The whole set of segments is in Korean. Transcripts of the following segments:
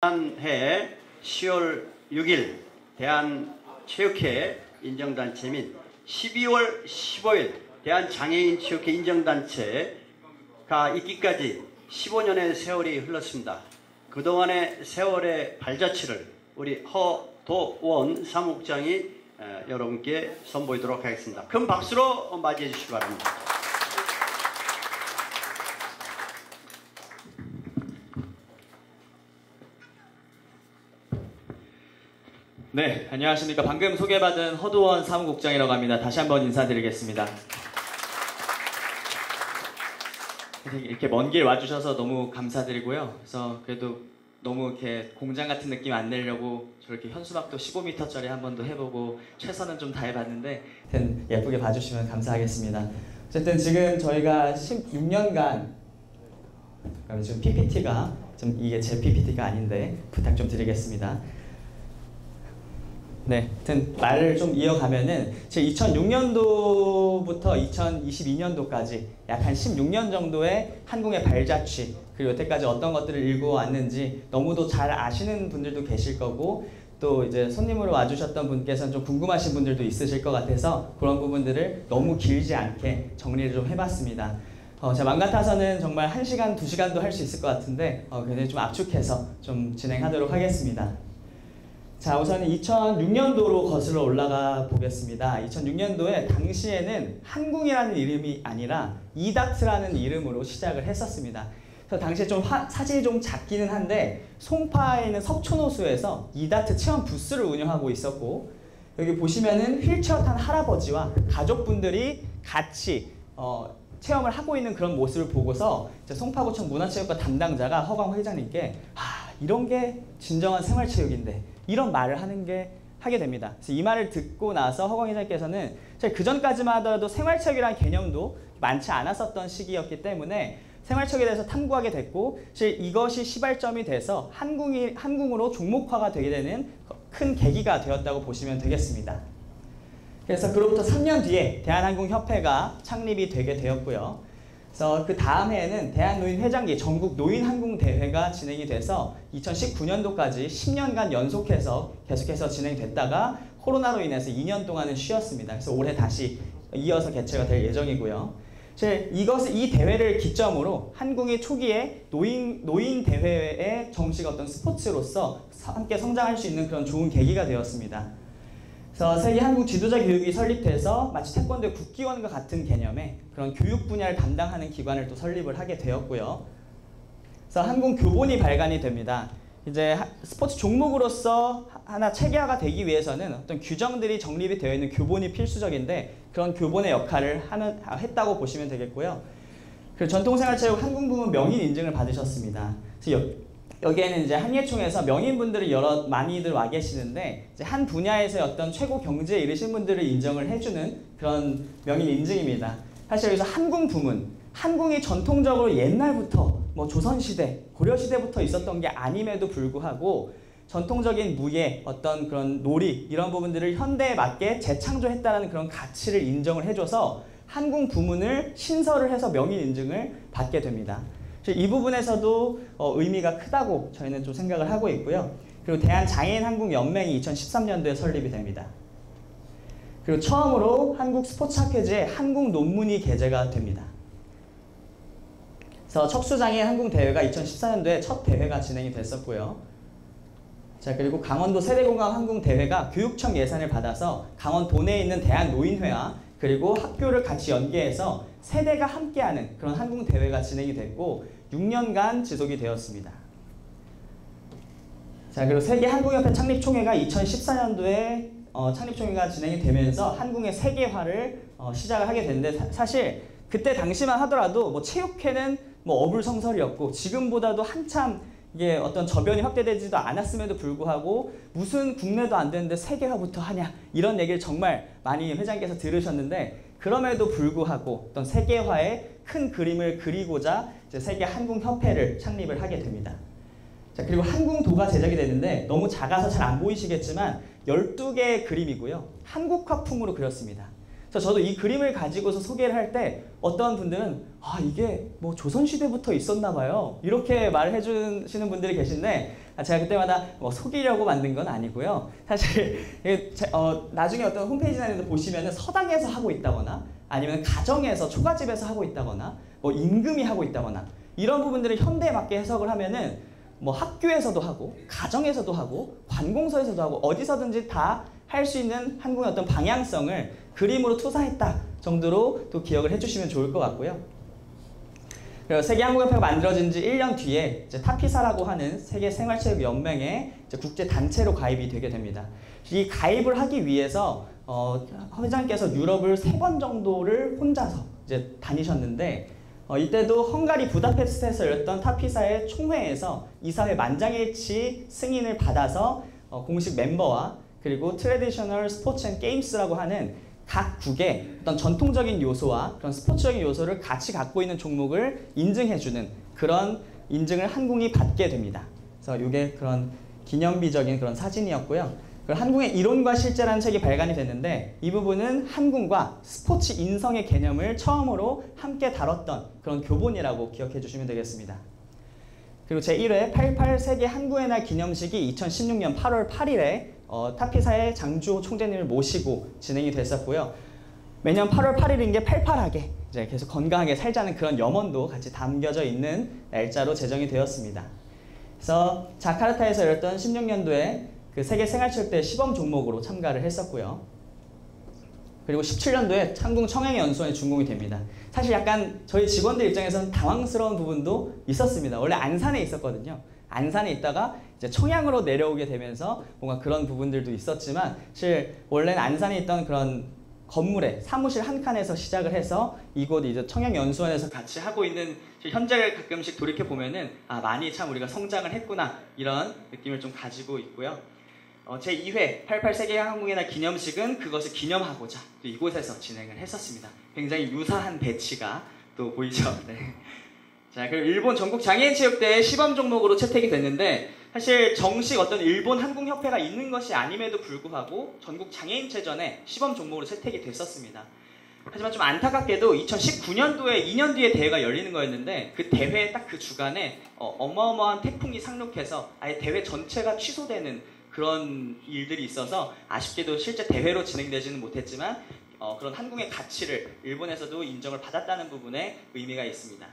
지난해 10월 6일 대한체육회 인정단체 및 12월 15일 대한장애인체육회 인정단체가 있기까지 15년의 세월이 흘렀습니다. 그동안의 세월의 발자취를 우리 허도원 사무국장이 여러분께 선보이도록 하겠습니다. 큰 박수로 맞이해 주시기 바랍니다. 네, 안녕하십니까. 방금 소개받은 허도원 사무국장이라고 합니다. 다시 한번 인사드리겠습니다. 이렇게 먼 길 와주셔서 너무 감사드리고요. 그래서 그래도 너무 이렇게 공장 같은 느낌 안 내려고 저렇게 현수막도 15m짜리 한 번도 해보고 최선은 좀 다해봤는데 예쁘게 봐주시면 감사하겠습니다. 어쨌든 지금 저희가 16년간 지금 PPT가 좀 이게 제 PPT가 아닌데 부탁 좀 드리겠습니다. 네, 하여튼 말을 좀 이어가면은 지금 2006년도부터 2022년도까지 약 한 16년 정도의 한국의 발자취 그리고 여태까지 어떤 것들을 읽어왔는지 너무도 잘 아시는 분들도 계실 거고 또 이제 손님으로 와주셨던 분께서는 좀 궁금하신 분들도 있으실 것 같아서 그런 부분들을 너무 길지 않게 정리를 좀 해봤습니다. 제가 맘 같아서는 정말 1시간, 2시간도 할 수 있을 것 같은데 굉장히 좀 압축해서 좀 진행하도록 하겠습니다. 자, 우선 2006년도로 거슬러 올라가 보겠습니다. 2006년도에 당시에는 한궁이라는 이름이 아니라 이닥트라는 이름으로 시작을 했었습니다. 그래서 당시에 좀 사진이 좀 작기는 한데 송파에 있는 석촌호수에서 이닥트 체험 부스를 운영하고 있었고 여기 보시면은 휠체어 탄 할아버지와 가족분들이 같이 체험을 하고 있는 그런 모습을 보고서 송파구청 문화체육과 담당자가 허광 회장님께 이런 게 진정한 생활체육인데 이런 말을 하게 됩니다. 그래서 이 말을 듣고 나서 허광 회장님께서는 그 전까지만 하더라도 생활체육이라는 개념도 많지 않았었던 시기였기 때문에 생활체육에 대해서 탐구하게 됐고 이것이 시발점이 돼서 한궁으로 종목화가 되게 되는 큰 계기가 되었다고 보시면 되겠습니다. 그래서 그로부터 3년 뒤에 대한한궁협회가 창립이 되게 되었고요. 그래서 그 다음 해에는 대한노인회장기 전국 노인한궁대회가 진행이 돼서 2019년도까지 10년간 연속해서 계속해서 진행됐다가 코로나로 인해서 2년 동안은 쉬었습니다. 그래서 올해 다시 이어서 개최가 될 예정이고요. 이 대회를 기점으로 한궁이 초기에 노인 대회의 정식 어떤 스포츠로서 함께 성장할 수 있는 그런 좋은 계기가 되었습니다. 그래서 세계 한국 지도자 교육이 설립돼서 마치 태권도의 국기원과 같은 개념의 그런 교육 분야를 담당하는 기관을 또 설립을 하게 되었고요. 그래서 한국 교본이 발간이 됩니다. 이제 스포츠 종목으로서 하나 체계화가 되기 위해서는 어떤 규정들이 정립이 되어 있는 교본이 필수적인데 그런 교본의 역할을 했다고 보시면 되겠고요. 그리고 전통생활체육 한궁부문 명인 인증을 받으셨습니다. 그래서 여기에는 이제 한예총에서 명인분들이 많이들 와 계시는데 이제 한 분야에서의 어떤 최고 경지에 이르신 분들을 인정을 해주는 그런 명인 인증입니다. 사실 여기서 한궁부문, 한궁이 전통적으로 옛날부터 조선시대, 고려시대부터 있었던 게 아님에도 불구하고 전통적인 무예, 어떤 그런 놀이 이런 부분들을 현대에 맞게 재창조했다는 그런 가치를 인정을 해줘서 한궁부문을 신설을 해서 명인 인증을 받게 됩니다. 이 부분에서도 의미가 크다고 저희는 좀 생각을 하고 있고요. 그리고 대한장애인한궁연맹이 2013년도에 설립이 됩니다. 그리고 처음으로 한국스포츠학회지에 한궁 논문이 게재가 됩니다. 그래서 척수장애인 한궁대회가 2014년도에 첫 대회가 진행이 됐었고요. 자, 그리고 강원도 세대공감 한궁대회가 교육청 예산을 받아서 강원 도내에 있는 대한노인회와 그리고 학교를 같이 연계해서 세대가 함께하는 그런 한궁대회가 진행이 됐고 6년간 지속이 되었습니다. 자, 그리고 세계한궁협회 창립총회가 2014년도에 창립총회가 진행이 되면서 한궁의 세계화를 시작을 하게 됐는데 사실 그때 당시만 하더라도 체육회는 어불성설이었고 지금보다도 한참 이게 어떤 저변이 확대되지도 않았음에도 불구하고 무슨 국내도 안 되는데 세계화부터 하냐 이런 얘기를 정말 많이 회장님께서 들으셨는데 그럼에도 불구하고 어떤 세계화의 큰 그림을 그리고자 이제 세계 한궁협회를 창립을 하게 됩니다. 자, 그리고 한궁도가 제작이 되는데 너무 작아서 잘 안 보이시겠지만 12개의 그림이고요. 한국화풍으로 그렸습니다. 그래서 저도 이 그림을 가지고서 소개를 할 때 어떤 분들은 아 이게 뭐 조선시대부터 있었나 봐요 이렇게 말을 해주시는 분들이 계신데 제가 그때마다 뭐 속이려고 만든 건 아니고요. 사실 나중에 어떤 홈페이지나 이런 데 보시면은 서당에서 하고 있다거나 아니면 가정에서 초가집에서 하고 있다거나 뭐 임금이 하고 있다거나 이런 부분들을 현대에 맞게 해석을 하면은 뭐 학교에서도 하고 가정에서도 하고 관공서에서도 하고 어디서든지 다 할 수 있는 한국의 어떤 방향성을 그림으로 투사했다 정도로 또 기억을 해주시면 좋을 것 같고요. 그리고 세계한국협회가 만들어진 지 1년 뒤에 이제 타피사라고 하는 세계생활체육연맹의 국제 단체로 가입이 되게 됩니다. 이 가입을 하기 위해서 회장께서 유럽을 3번 정도를 혼자서 이제 다니셨는데 이때도 헝가리 부다페스트에서 열렸던 타피사의 총회에서 이사회 만장일치 승인을 받아서 공식 멤버와 그리고 트래디셔널 스포츠 앤 게임스라고 하는 각 국의 어떤 전통적인 요소와 그런 스포츠적인 요소를 같이 갖고 있는 종목을 인증해주는 그런 인증을 한국이 받게 됩니다. 그래서 이게 그런 기념비적인 그런 사진이었고요. 한국의 이론과 실제라는 책이 발간이 됐는데 이 부분은 한국과 스포츠 인성의 개념을 처음으로 함께 다뤘던 그런 교본이라고 기억해 주시면 되겠습니다. 그리고 제1회 88 세계 한국의 날 기념식이 2016년 8월 8일에 타피사의 장주호 총재님을 모시고 진행이 됐었고요. 매년 8월 8일인 게 팔팔하게 이제 계속 건강하게 살자는 그런 염원도 같이 담겨져 있는 날짜로 제정이 되었습니다. 그래서 자카르타에서 열렸던 16년도에 그 세계 생활체육대회 시범 종목으로 참가를 했었고요. 그리고 17년도에 한국 청양연수원에 준공이 됩니다. 사실 약간 저희 직원들 입장에서는 당황스러운 부분도 있었습니다. 원래 안산에 있었거든요. 안산에 있다가 이제 청양으로 내려오게 되면서 뭔가 그런 부분들도 있었지만 사실 원래는 안산에 있던 그런 건물에 사무실 한 칸에서 시작을 해서 이곳 이제 청양연수원에서 같이 하고 있는 현장을 가끔씩 돌이켜 보면은 아 많이 참 우리가 성장을 했구나 이런 느낌을 좀 가지고 있고요. 제2회 88 세계 한국의 날 기념식은 그것을 기념하고자 또 이곳에서 진행을 했었습니다. 굉장히 유사한 배치가 또 보이죠. 네. 자, 그리고 일본 전국 장애인 체육대회 시범 종목으로 채택이 됐는데 사실 정식 어떤 일본 한국협회가 있는 것이 아님에도 불구하고 전국 장애인체전에 시범 종목으로 채택이 됐었습니다. 하지만 좀 안타깝게도 2019년도에 2년 뒤에 대회가 열리는 거였는데 그 대회 딱 그 주간에 어마어마한 태풍이 상륙해서 아예 대회 전체가 취소되는 그런 일들이 있어서 아쉽게도 실제 대회로 진행되지는 못했지만 그런 한국의 가치를 일본에서도 인정을 받았다는 부분에 의미가 있습니다.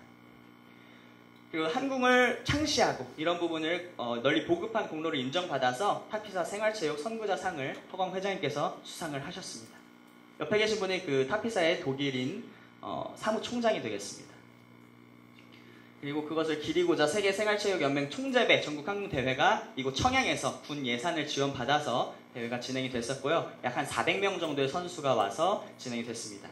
그리고 한국을 창시하고 이런 부분을 널리 보급한 공로를 인정받아서 타피사 생활체육 선구자상을 허광 회장님께서 수상을 하셨습니다. 옆에 계신 분이 그 타피사의 독일인 사무총장이 되겠습니다. 그리고 그것을 기리고자 세계생활체육연맹 총재배 전국한국대회가 이곳 청양에서 군 예산을 지원받아서 대회가 진행이 됐었고요. 약 한 400명 정도의 선수가 와서 진행이 됐습니다.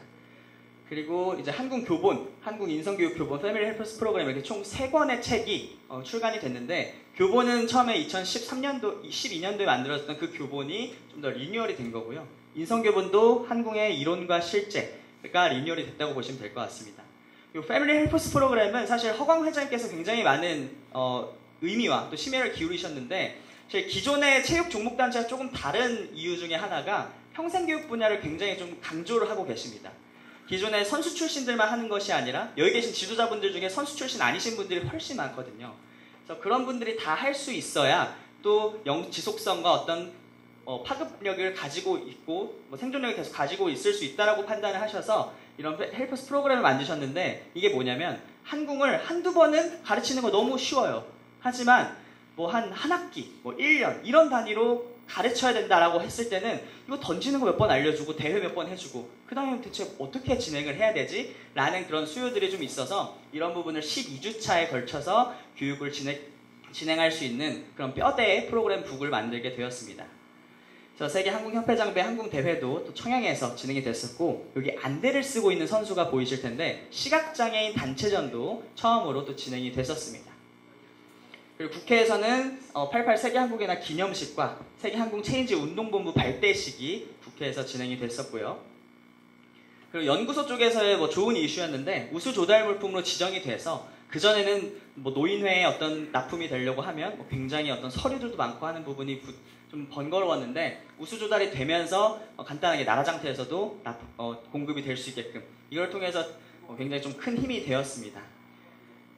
그리고 이제 한국교본, 한국인성교육교본, 패밀리 헬퍼스 프로그램 이렇게 총 3권의 책이 출간이 됐는데 교본은 처음에 2013년도, 12년도에 만들어졌던 그 교본이 좀 더 리뉴얼이 된 거고요. 인성교본도 한국의 이론과 실제가 리뉴얼이 됐다고 보시면 될 것 같습니다. 이 패밀리 헬퍼스 프로그램은 사실 허광 회장님께서 굉장히 많은 의미와 또 심혈을 기울이셨는데 기존의 체육 종목 단체와 조금 다른 이유 중에 하나가 평생교육 분야를 굉장히 좀 강조를 하고 계십니다. 기존에 선수 출신들만 하는 것이 아니라 여기 계신 지도자분들 중에 선수 출신 아니신 분들이 훨씬 많거든요. 그래서 그런 분들이 다 할 수 있어야 또 지속성과 어떤 파급력을 가지고 있고 생존력을 계속 가지고 있을 수 있다라고 판단을 하셔서 이런 헬퍼스 프로그램을 만드셨는데 이게 뭐냐면 한국을 한두 번은 가르치는 거 너무 쉬워요. 하지만 한 학기, 1년 이런 단위로 가르쳐야 된다라고 했을 때는 이거 던지는 거 몇 번 알려주고 대회 몇 번 해주고 그 다음에 대체 어떻게 진행을 해야 되지? 라는 그런 수요들이 좀 있어서 이런 부분을 12주차에 걸쳐서 교육을 진행할 수 있는 그런 뼈대의 프로그램 북을 만들게 되었습니다. 그래서 세계 한국협회장배 한국대회도 또 청양에서 진행이 됐었고 여기 안대를 쓰고 있는 선수가 보이실 텐데 시각장애인 단체전도 처음으로 또 진행이 됐었습니다. 그리고 국회에서는 88 세계한국의 날 기념식과 세계한국 체인지 운동본부 발대식이 국회에서 진행이 됐었고요. 그리고 연구소 쪽에서의 좋은 이슈였는데 우수 조달 물품으로 지정이 돼서 그전에는 뭐 노인회에 어떤 납품이 되려고 하면 뭐 굉장히 어떤 서류들도 많고 하는 부분이 좀 번거로웠는데 우수 조달이 되면서 간단하게 나라장터에서도 공급이 될 수 있게끔 이걸 통해서 굉장히 좀 큰 힘이 되었습니다.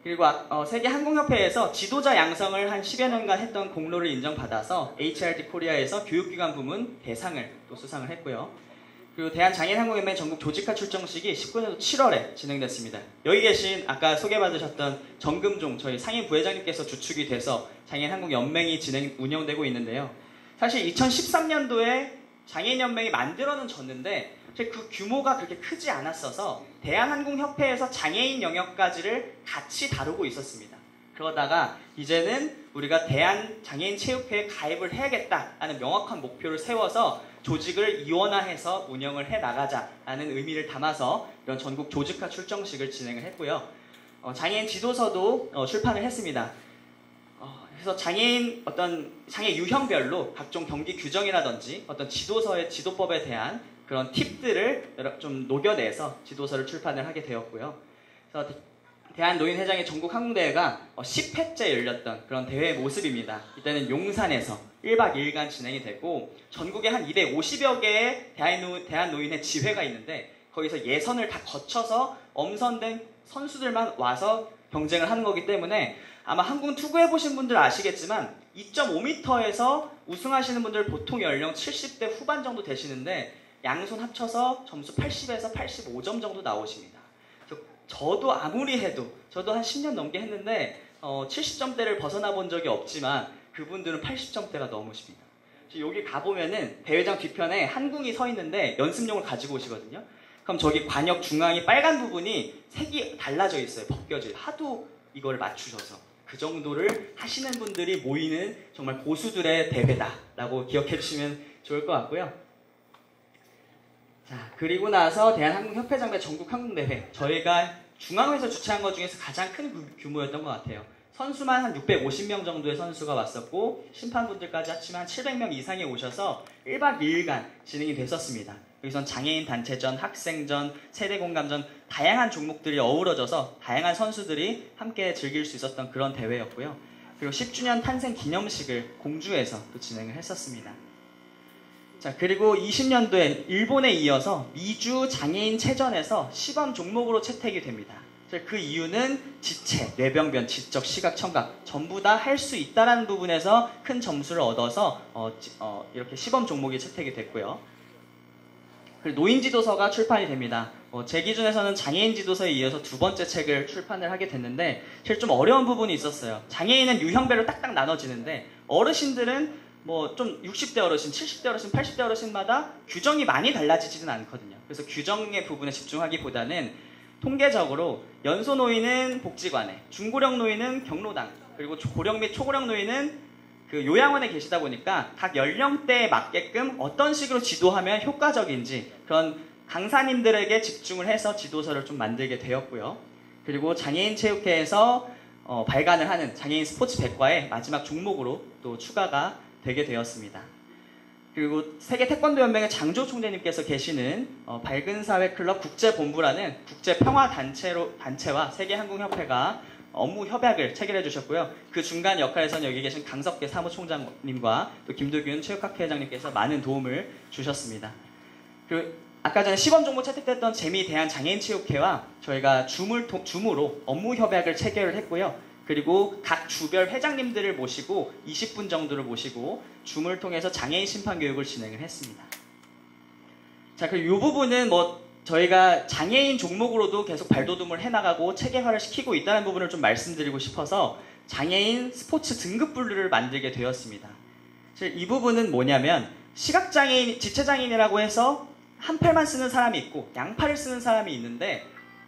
그리고 세계항공협회에서 지도자 양성을 한 10여 년간 했던 공로를 인정받아서 HRD 코리아에서 교육기관 부문 대상을 또 수상을 했고요. 그리고 대한장애인항공연맹 전국 조직화 출정식이 19년도 7월에 진행됐습니다. 여기 계신 아까 소개받으셨던 정금종 저희 상임 부회장님께서 주축이 돼서 장애인항공연맹이 운영되고 있는데요. 사실 2013년도에 장애인연맹이 만들어는 졌는데 그 규모가 그렇게 크지 않았어서 대한항공협회에서 장애인 영역까지를 같이 다루고 있었습니다. 그러다가 이제는 우리가 대한장애인체육회에 가입을 해야겠다라는 명확한 목표를 세워서 조직을 이원화해서 운영을 해나가자라는 의미를 담아서 이런 전국 조직화 출정식을 진행을 했고요. 장애인 지도서도 출판을 했습니다. 그래서 장애 유형별로 각종 경기 규정이라든지 어떤 지도서의 지도법에 대한 그런 팁들을 좀 녹여내서 지도서를 출판을 하게 되었고요. 그래서 대한노인회장의 전국항공대회가 10회째 열렸던 그런 대회의 모습입니다. 이때는 용산에서 1박 2일간 진행이 되고 전국에 한 250여 개의 대한노인회 지회가 있는데 거기서 예선을 다 거쳐서 엄선된 선수들만 와서 경쟁을 하는 거기 때문에 아마 항공 투구해보신 분들 아시겠지만 2.5m에서 우승하시는 분들 보통 연령 70대 후반 정도 되시는데 양손 합쳐서 점수 80에서 85점 정도 나오십니다. 저도 아무리 해도 저도 한 10년 넘게 했는데 70점대를 벗어나 본 적이 없지만 그분들은 80점대가 넘으십니다. 여기 가보면은 대회장 뒤편에 한궁이 서 있는데 연습용을 가지고 오시거든요. 그럼 저기 관역 중앙이 빨간 부분이 색이 달라져 있어요. 벗겨져요. 하도 이걸 맞추셔서 그 정도를 하시는 분들이 모이는 정말 고수들의 대회다라고 기억해 주시면 좋을 것 같고요. 자, 그리고 나서 대한항공협회장배 전국항공대회 저희가 중앙에서 주최한 것 중에서 가장 큰 규모였던 것 같아요. 선수만 한 650명 정도의 선수가 왔었고 심판분들까지 합치면 한 700명 이상이 오셔서 1박 2일간 진행이 됐었습니다. 여기선 장애인 단체전, 학생전, 세대공감전 다양한 종목들이 어우러져서 다양한 선수들이 함께 즐길 수 있었던 그런 대회였고요. 그리고 10주년 탄생 기념식을 공주에서 또 진행을 했었습니다. 자, 그리고 20년도에 일본에 이어서 미주 장애인 체전에서 시범 종목으로 채택이 됩니다. 그 이유는 지체, 뇌병변, 지적, 시각, 청각 전부 다 할 수 있다는 부분에서 큰 점수를 얻어서 이렇게 시범 종목이 채택이 됐고요. 그리고 노인 지도서가 출판이 됩니다. 제 기준에서는 장애인 지도서에 이어서 두 번째 책을 출판을 하게 됐는데 사실 좀 어려운 부분이 있었어요. 장애인은 유형별로 딱딱 나눠지는데 어르신들은 뭐 좀 60대 어르신, 70대 어르신, 80대 어르신마다 규정이 많이 달라지지는 않거든요. 그래서 규정의 부분에 집중하기보다는 통계적으로 연소 노인은 복지관에, 중고령 노인은 경로당, 그리고 고령 및 초고령 노인은 그 요양원에 계시다 보니까 각 연령대에 맞게끔 어떤 식으로 지도하면 효과적인지 그런 강사님들에게 집중을 해서 지도서를 좀 만들게 되었고요. 그리고 장애인 체육회에서 발간을 하는 장애인 스포츠 백과의 마지막 종목으로 또 추가가 되게 되었습니다. 그리고 세계 태권도 연맹의 장조 총재님께서 계시는 밝은 사회 클럽 국제본부라는 국제 평화 단체와 세계항공협회가 업무 협약을 체결해 주셨고요. 그 중간 역할에서는 여기 계신 강석계 사무총장님과 또 김도균 체육학회장님께서 많은 도움을 주셨습니다. 그리고 아까 전에 시범 종목 채택됐던 재미 대한장애인체육회와 저희가 줌으로 업무 협약을 체결을 했고요. 그리고 각 주별 회장님들을 모시고 20분 정도를 모시고 줌을 통해서 장애인 심판 교육을 진행을 했습니다. 자, 그리고 이 부분은 저희가 장애인 종목으로도 계속 발돋움을 해나가고 체계화를 시키고 있다는 부분을 좀 말씀드리고 싶어서 장애인 스포츠 등급 분류를 만들게 되었습니다. 이 부분은 뭐냐면 시각장애인, 지체장애인이라고 해서 한 팔만 쓰는 사람이 있고 양팔을 쓰는 사람이 있는데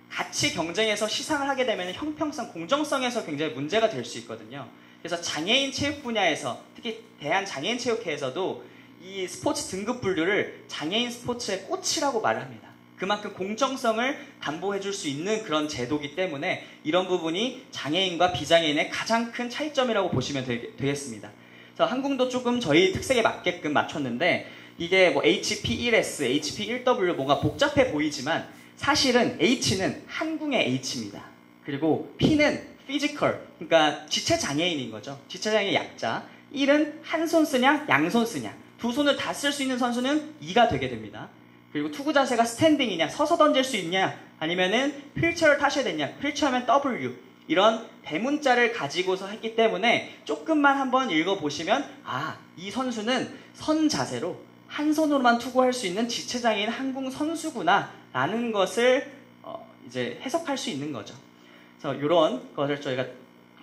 같이 경쟁해서 시상을 하게 되면 형평성, 공정성에서 굉장히 문제가 될 수 있거든요. 그래서 장애인 체육 분야에서 특히 대한장애인체육회에서도 이 스포츠 등급 분류를 장애인 스포츠의 꽃이라고 말을 합니다. 그만큼 공정성을 담보해 줄 수 있는 그런 제도이기 때문에 이런 부분이 장애인과 비장애인의 가장 큰 차이점이라고 보시면 되겠습니다. 그래서 항공도 조금 저희 특색에 맞게끔 맞췄는데 이게 HP1S, HP1W 뭔가 복잡해 보이지만 사실은 H는 항공의 H입니다. 그리고 P는 피지컬, 그러니까 지체 장애인인 거죠. 지체 장애 약자. 1은 한 손 쓰냐, 양손 쓰냐. 두 손을 다 쓸 수 있는 선수는 2가 되게 됩니다. 그리고 투구 자세가 스탠딩이냐, 서서 던질 수 있냐, 아니면은 휠체어를 타셔야 되냐. 휠체어면 W. 이런 대문자를 가지고서 했기 때문에 조금만 한번 읽어보시면 이 선수는 선 자세로 한 손으로만 투구할 수 있는 지체장애인 한국 선수구나 라는 것을 이제 해석할 수 있는 거죠. 그래서 이런 것을 저희가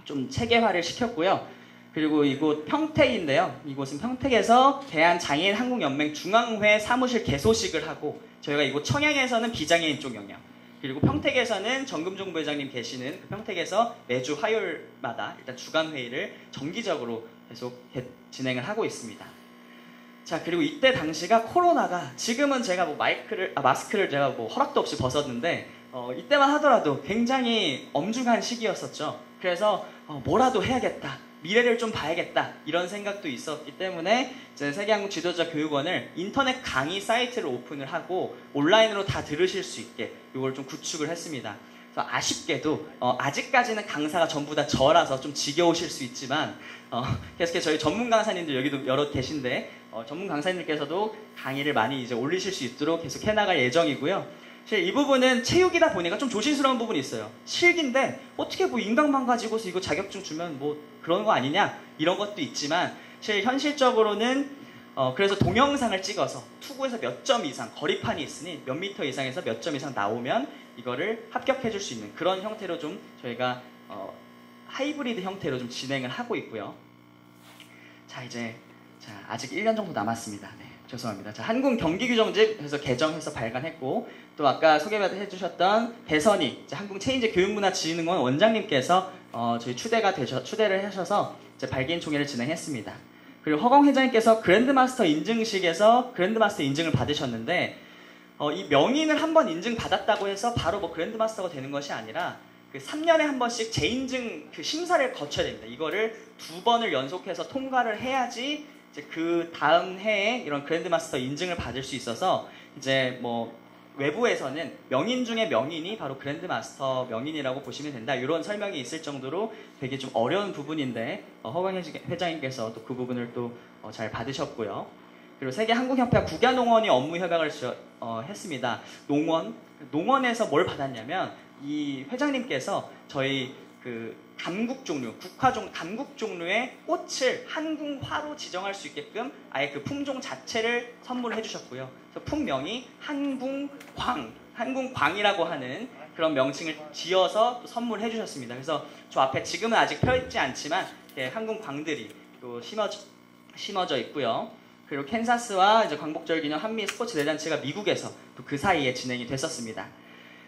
좀 체계화를 시켰고요. 그리고 이곳 평택인데요. 이곳은 평택에서 대한장애인 한국연맹 중앙회 사무실 개소식을 하고, 저희가 이곳 청양에서는 비장애인 쪽 영역, 그리고 평택에서는 정금종 부회장님 계시는 그 평택에서 매주 화요일마다 일단 주간회의를 정기적으로 계속 진행을 하고 있습니다. 자, 그리고 이때 당시가 코로나가, 지금은 제가 뭐 마스크를 제가 뭐 허락도 없이 벗었는데, 이때만 하더라도 굉장히 엄중한 시기였었죠. 그래서 뭐라도 해야겠다, 미래를 좀 봐야겠다, 이런 생각도 있었기 때문에 이제 세계한국지도자교육원을 인터넷 강의 사이트를 오픈을 하고 온라인으로 다 들으실 수 있게 이걸 좀 구축을 했습니다. 그래서 아쉽게도 아직까지는 강사가 전부 다 저라서 좀 지겨우실 수 있지만 계속해서 저희 전문 강사님들 여기도 여러 계신데 전문 강사님들께서도 강의를 많이 이제 올리실 수 있도록 계속 해나갈 예정이고요. 이 부분은 체육이다 보니까 좀 조심스러운 부분이 있어요. 실기인데 어떻게 뭐 인강만 가지고서 이거 자격증 주면 뭐 그런 거 아니냐, 이런 것도 있지만 현실적으로는 그래서 동영상을 찍어서 투구에서 몇 점 이상, 거리판이 있으니 몇 미터 이상에서 몇 점 이상 나오면 이거를 합격해 줄 수 있는 그런 형태로 좀 저희가 하이브리드 형태로 좀 진행을 하고 있고요. 자, 이제 아직 1년 정도 남았습니다. 네, 죄송합니다. 자, 한국 경기규정집 해서 개정해서 발간했고, 또 아까 소개해 주셨던 배선희 한국 체인지 교육문화진흥원 원장님께서 저희 추대를 하셔서 이제 발기인 총회를 진행했습니다. 그리고 허광 회장님께서 그랜드마스터 인증식에서 그랜드마스터 인증을 받으셨는데, 이 명인을 한번 인증받았다고 해서 바로 뭐 그랜드마스터가 되는 것이 아니라 그 3년에 한 번씩 재인증 그 심사를 거쳐야 됩니다. 이거를 2번을 연속해서 통과를 해야지 이제 그 다음 해에 이런 그랜드마스터 인증을 받을 수 있어서, 이제 뭐 외부에서는 명인 중에 명인이 바로 그랜드마스터 명인이라고 보시면 된다, 이런 설명이 있을 정도로 되게 좀 어려운 부분인데 허광 회장님께서 또 그 부분을 또 잘 받으셨고요. 그리고 세계한국협회 국야농원이 업무 협약을 했습니다. 농원에서 뭘 받았냐면, 이 회장님께서 저희 그 감국 종류, 감국 종류의 꽃을 한궁화로 지정할 수 있게끔 아예 그 품종 자체를 선물해 주셨고요. 그래서 품명이 한궁광이라고 하는 그런 명칭을 지어서 또 선물해 주셨습니다. 그래서 저 앞에 지금은 아직 펴 있지 않지만 한궁광들이 또 심어져 있고요. 그리고 캔사스와 이제 광복절 기념 한미 스포츠 대잔치가 미국에서 또 그 사이에 진행이 됐었습니다.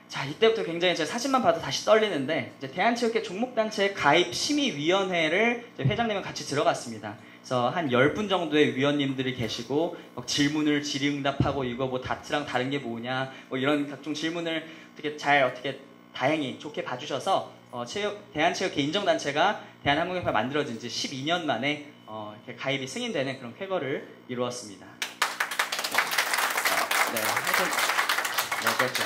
자, 이때부터 굉장히 제 사진만 봐도 다시 떨리는데, 이제 대한체육회 종목단체 가입 심의위원회를 회장님과 같이 들어갔습니다. 그래서 한 10분 정도의 위원님들이 계시고 질문을 질의응답하고 이거 뭐 다트랑 다른 게 뭐냐, 뭐 이런 각종 질문을 어떻게 다행히 좋게 봐주셔서 대한체육회 인정단체가 대한항공협회가 만들어진 지 12년 만에 이렇게 가입이 승인되는 그런 쾌거를 이루었습니다. 네, 하여튼 그렇죠.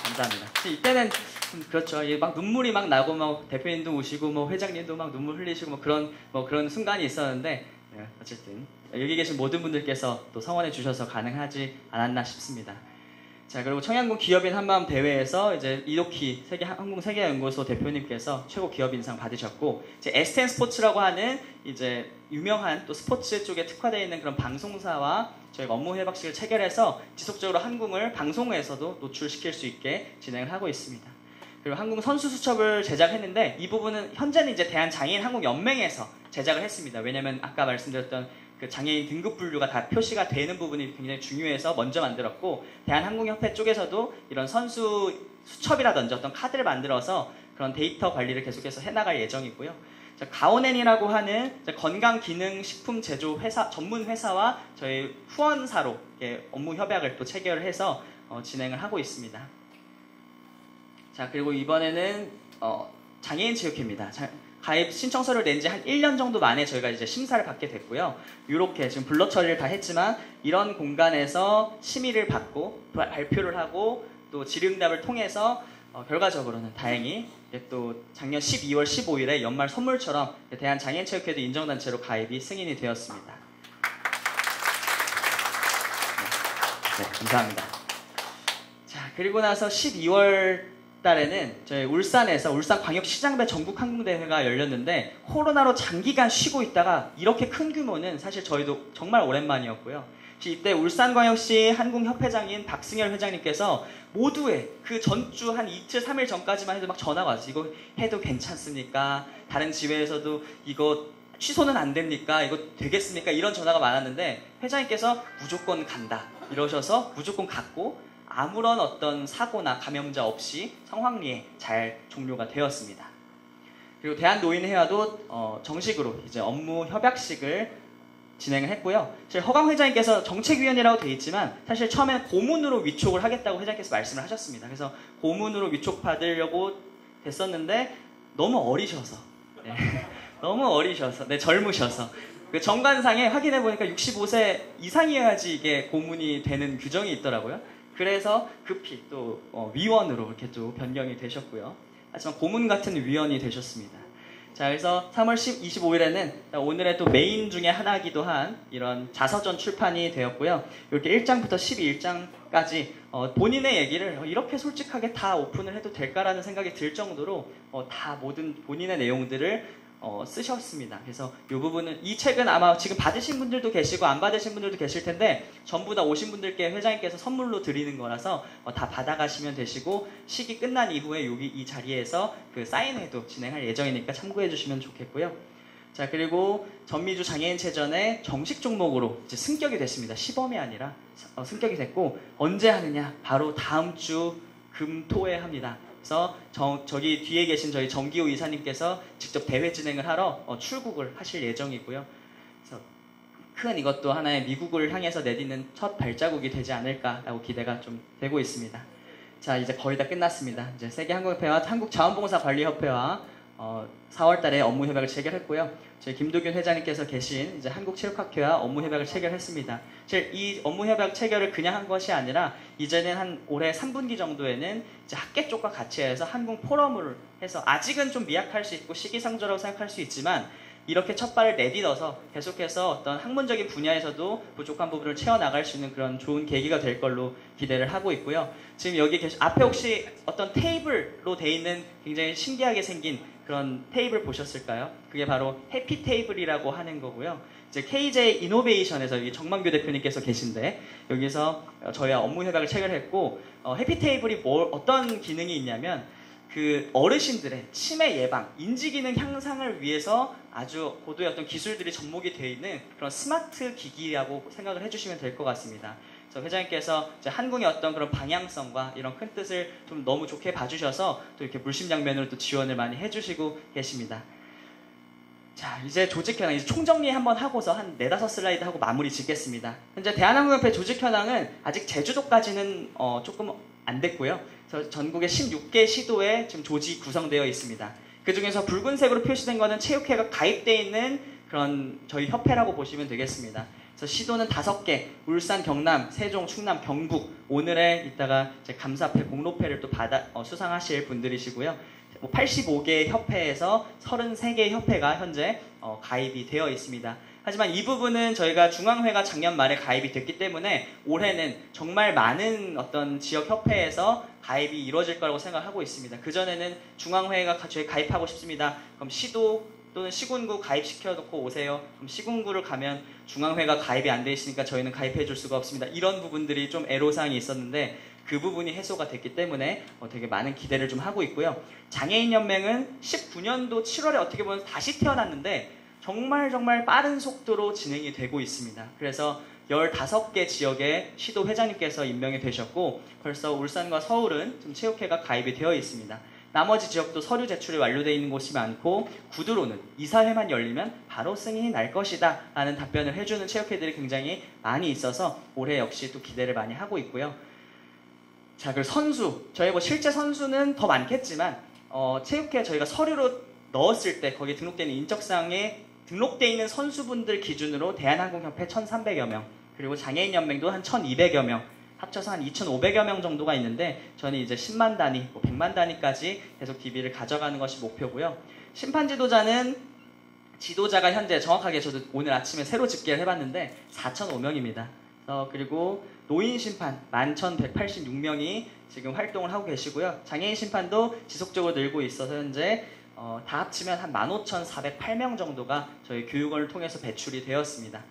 감사합니다. 이때는 그렇죠. 막 눈물이 막 나고, 막 대표님도 오시고, 뭐 회장님도 막 눈물 흘리시고, 뭐 그런 순간이 있었는데, 네, 어쨌든 여기 계신 모든 분들께서 또 성원해 주셔서 가능하지 않았나 싶습니다. 자, 그리고 청양군 기업인 한마음 대회에서 이제 이도키 한국세계연구소 대표님께서 최고 기업인상 받으셨고, 이제 S10 스포츠라고 하는 이제 유명한 또 스포츠 쪽에 특화되어 있는 그런 방송사와 저희가 업무 협약식을 체결해서 지속적으로 한궁을 방송에서도 노출시킬 수 있게 진행을 하고 있습니다. 그리고 한궁 선수 수첩을 제작했는데, 이 부분은 현재는 이제 대한장애인 한국연맹에서 제작을 했습니다. 왜냐면 아까 말씀드렸던 그 장애인 등급 분류가 다 표시가 되는 부분이 굉장히 중요해서 먼저 만들었고, 대한항공협회 쪽에서도 이런 선수 수첩이라든지 어떤 카드를 만들어서 그런 데이터 관리를 계속해서 해나갈 예정이고요. 가오넨이라고 하는 건강기능식품 제조 회사, 전문 회사와 저희 후원사로 업무 협약을 또 체결을 해서 진행을 하고 있습니다. 자, 그리고 이번에는 장애인 체육회입니다. 가입 신청서를 낸 지 한 1년 정도 만에 저희가 이제 심사를 받게 됐고요. 이렇게 지금 블러 처리를 다 했지만 이런 공간에서 심의를 받고 발표를 하고 또 질의응답을 통해서 결과적으로는 다행히 또 작년 12월 15일에 연말 선물처럼 대한장애인체육회도 인정단체로 가입이 승인이 되었습니다. 네, 감사합니다. 자, 그리고 나서 12월 달에는 저희 울산에서 울산광역시장배 전국항공대회가 열렸는데 코로나로 장기간 쉬고 있다가 이렇게 큰 규모는 사실 저희도 정말 오랜만이었고요. 이때 울산광역시 한국협회장인 박승열 회장님께서 모두의 그 전주 한 이틀 3일 전까지만 해도 막 전화가 왔어요. 이거 해도 괜찮습니까? 다른 지회에서도 이거 취소는 안 됩니까? 이거 되겠습니까? 이런 전화가 많았는데 회장님께서 무조건 간다 이러셔서 무조건 갔고 아무런 어떤 사고나 감염자 없이 성황리에 잘 종료가 되었습니다. 그리고 대한노인회화도 정식으로 이제 업무 협약식을 진행을 했고요. 허강 회장님께서 정책위원이라고 되어 있지만 사실 처음엔 고문으로 위촉을 하겠다고 회장님께서 말씀을 하셨습니다. 그래서 고문으로 위촉 받으려고 됐었는데 너무 어리셔서 너무 어리셔서 젊으셔서 그 정관상에 확인해 보니까 65세 이상이어야지 이게 고문이 되는 규정이 있더라고요. 그래서 급히 또 위원으로 이렇게 또 변경이 되셨고요. 하지만 고문 같은 위원이 되셨습니다. 자, 그래서 3월 25일에는 오늘의 또 메인 중에 하나이기도 한 이런 자서전 출판이 되었고요. 이렇게 1장부터 12일장까지 본인의 얘기를 이렇게 솔직하게 다 오픈을 해도 될까라는 생각이 들 정도로 다 모든 본인의 내용들을 쓰셨습니다. 그래서 이 부분은 이 책은 아마 지금 받으신 분들도 계시고 안 받으신 분들도 계실 텐데 전부 다 오신 분들께 회장님께서 선물로 드리는 거라서 다 받아가시면 되시고 시기 끝난 이후에 이 자리에서 그 사인회도 진행할 예정이니까 참고해 주시면 좋겠고요. 자, 그리고 전미주 장애인체전의 정식 종목으로 이제 승격이 됐습니다. 시범이 아니라 승격이 됐고 언제 하느냐? 바로 다음 주 금토에 합니다. 그래서 저기 뒤에 계신 저희 정기호 이사님께서 직접 대회 진행을 하러 출국을 하실 예정이고요. 그래서 큰 이것도 하나의 미국을 향해서 내딛는 첫 발자국이 되지 않을까라고 기대가 좀 되고 있습니다. 자, 이제 거의 다 끝났습니다. 이제 세계한국협회와 한국자원봉사관리협회와 4월달에 업무 협약을 체결했고요. 저희 김도균 회장님께서 계신 이제 한국체육학회와 업무 협약을 체결했습니다. 이 업무 협약 체결을 그냥 한 것이 아니라 이제는 한 올해 3분기 정도에는 이제 학계 쪽과 같이 해서 한국 포럼을 해서 아직은 좀 미약할 수 있고 시기상조라고 생각할 수 있지만 이렇게 첫 발을 내딛어서 계속해서 어떤 학문적인 분야에서도 부족한 부분을 채워나갈 수 있는 그런 좋은 계기가 될 걸로 기대를 하고 있고요. 지금 여기 앞에 혹시 어떤 테이블로 돼 있는 굉장히 신기하게 생긴 그런 테이블 보셨을까요? 그게 바로 해피 테이블이라고 하는 거고요. 이제 KJ 이노베이션에서 여기 정만규 대표님께서 계신데 여기서 저희와 업무 협약을 체결했고 해피 테이블이 어떤 기능이 있냐면 그 어르신들의 치매 예방, 인지 기능 향상을 위해서 아주 고도의 어떤 기술들이 접목이 되어 있는 그런 스마트 기기라고 생각을 해주시면 될 것 같습니다. 그래서 회장님께서 이제 한국의 어떤 그런 방향성과 이런 큰 뜻을 좀 너무 좋게 봐주셔서 또 이렇게 물심양면으로 또 지원을 많이 해주시고 계십니다. 자, 이제 조직 현황, 이제 총정리 한번 하고서 한 4-5 슬라이드 하고 마무리 짓겠습니다. 현재 대한항공협회 조직 현황은 아직 제주도까지는 조금 안 됐고요. 그래서 전국의 16개 시도에 지금 조직이 구성되어 있습니다. 그 중에서 붉은색으로 표시된 거는 체육회가 가입되어 있는 그런 저희 협회라고 보시면 되겠습니다. 그래서 시도는 5개, 울산, 경남, 세종, 충남, 경북, 오늘에 이따가 이제 감사패, 공로패를 또 수상하실 분들이시고요. 85개 협회에서 33개 협회가 현재 가입이 되어 있습니다. 하지만 이 부분은 저희가 중앙회가 작년 말에 가입이 됐기 때문에 올해는 정말 많은 어떤 지역 협회에서 가입이 이루어질 거라고 생각하고 있습니다. 그전에는 중앙회가 저희 가입하고 싶습니다. 그럼 시도 또는 시군구 가입시켜 놓고 오세요. 그럼 시군구를 가면 중앙회가 가입이 안 돼 있으니까 저희는 가입해 줄 수가 없습니다. 이런 부분들이 좀 애로사항이 있었는데 그 부분이 해소가 됐기 때문에 되게 많은 기대를 좀 하고 있고요. 장애인연맹은 19년도 7월에 어떻게 보면 다시 태어났는데 정말 빠른 속도로 진행이 되고 있습니다. 그래서 15개 지역의 시도 회장님께서 임명이 되셨고 벌써 울산과 서울은 좀 체육회가 가입이 되어 있습니다. 나머지 지역도 서류 제출이 완료되어 있는 곳이 많고 구두로는 이사회만 열리면 바로 승인이 날 것이다 라는 답변을 해주는 체육회들이 굉장히 많이 있어서 올해 역시 또 기대를 많이 하고 있고요. 자, 그리고 선수, 저희 실제 선수는 더 많겠지만 체육회 저희가 서류로 넣었을 때 거기에 등록되어 있는 인적사항에 등록되어 있는 선수분들 기준으로 대한항공협회 1,300여 명, 그리고 장애인연맹도 한 1,200여 명, 합쳐서 한 2,500여 명 정도가 있는데 저는 이제 10만 단위, 100만 단위까지 계속 DB를 가져가는 것이 목표고요. 심판 지도자는 지도자가 현재 정확하게 저도 오늘 아침에 새로 집계를 해봤는데 4,005명입니다. 그리고 노인 심판 11,186명이 지금 활동을 하고 계시고요. 장애인 심판도 지속적으로 늘고 있어서 현재 다 합치면 한 15,408명 정도가 저희 교육원을 통해서 배출이 되었습니다.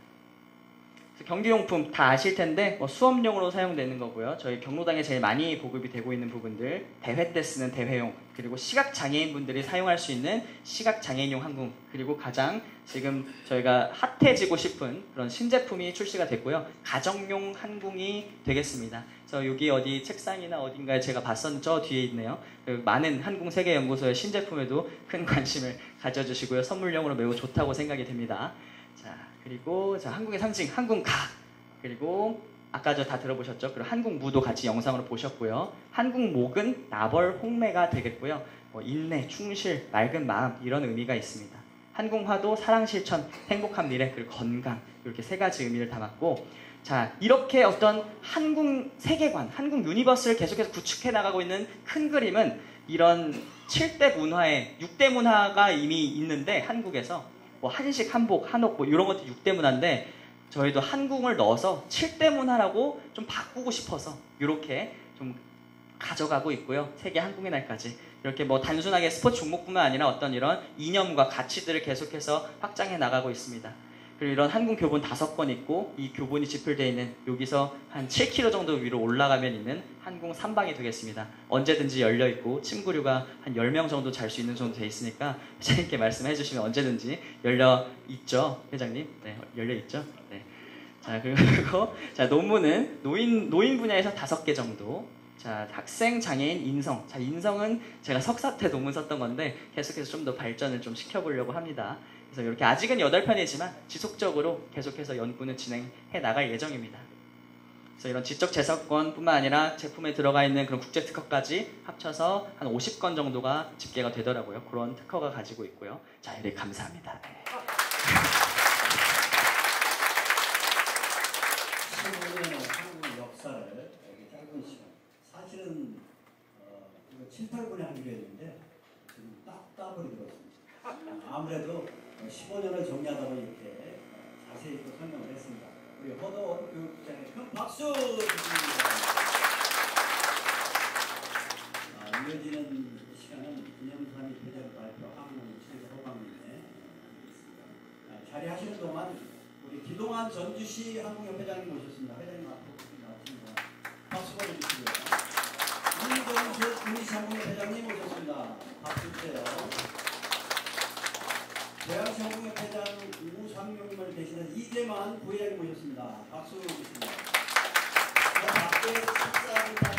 경기용품 다 아실 텐데 수업용으로 사용되는 거고요. 저희 경로당에 제일 많이 보급이 되고 있는 부분들, 대회 때 쓰는 대회용, 그리고 시각장애인분들이 사용할 수 있는 시각장애인용 항공, 그리고 가장 지금 저희가 핫해지고 싶은 그런 신제품이 출시가 됐고요. 가정용 항공이 되겠습니다. 그래서 여기 어디 책상이나 어딘가에 제가 봤었는데 저 뒤에 있네요. 많은 항공세계연구소의 신제품에도 큰 관심을 가져주시고요. 선물용으로 매우 좋다고 생각이 됩니다. 그리고 한국의 상징 항공가, 그리고 아까 저 다 들어보셨죠? 그리고 한국무도 같이 영상으로 보셨고요. 한국목은 나벌 홍매가 되겠고요. 인내, 충실, 맑은 마음 이런 의미가 있습니다. 한국화도 사랑, 실천, 행복한 미래, 그리고 건강 이렇게 세 가지 의미를 담았고, 자 이렇게 어떤 한국 세계관, 한국 유니버스를 계속해서 구축해 나가고 있는 큰 그림은 이런 7대 문화에 6대 문화가 이미 있는데 한국에서 한식, 한복, 한옥 이런 것도 6대 문화인데 저희도 한국을 넣어서 7대 문화라고 좀 바꾸고 싶어서 이렇게 좀 가져가고 있고요. 세계 한국의 날까지 이렇게 단순하게 스포츠 종목뿐만 아니라 어떤 이런 이념과 가치들을 계속해서 확장해 나가고 있습니다. 그리고 이런 한국 교본 5권 있고 이 교본이 집필되어 있는 여기서 한 7km 정도 위로 올라가면 있는 한국 3방이 되겠습니다. 언제든지 열려 있고 침구류가 한 10명 정도 잘 수 있는 정도 돼 있으니까 회장님께 말씀해 주시면 언제든지 열려 있죠, 회장님? 네, 열려 있죠? 네. 자, 그리고 자, 논문은 노인 분야에서 5개 정도. 자, 학생, 장애인, 인성. 자, 인성은 제가 석사 때 논문 썼던 건데 계속해서 좀 더 발전을 좀 시켜보려고 합니다. 그래서 이렇게 아직은 8편이지만 지속적으로 계속해서 연구는 진행해 나갈 예정입니다. 그래서 이런 지적 재산권뿐만 아니라 제품에 들어가 있는 그런 국제 특허까지 합쳐서 한 50건 정도가 집계가 되더라고요. 그런 특허가 가지고 있고요. 자, 네, 감사합니다. 한국 역사를 이렇게 짧은 시간, 사실은 7, 8분에 하기로 했는데 지금 딱 따버리 들었습니다. 아무래도 15년을 정리하다 보니 이렇게 자세히 또 설명을 했습니다. 우리 허도원 교육부장의 큰 박수 드립니다. 이어지는 시간은 기념사미 회장 발표 항공 최대 호강님의 있습니다. 자리하시는 동안 우리 기동환 전주시 항공협회장님 모셨습니다. 회장님 앞으로 나왔습니다. 박수 보내주시고요. 이정수 군시 항공협회장님 모셨습니다. 박수 주세요. 대한시 항공협회장 우상용님을 대신해서 이재만 부회장님 모셨습니다. 박수 주십니다. 밖에 식사를 다